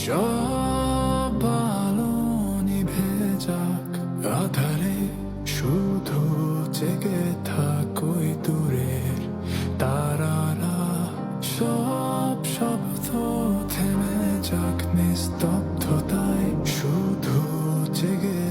সব আলো নিভে যাক, আধারে শুধু জেগে থাকোই দূরের তারারা। সব শব্দ থেমে যাক, নিস্তব্ধতায় শুধু জেগে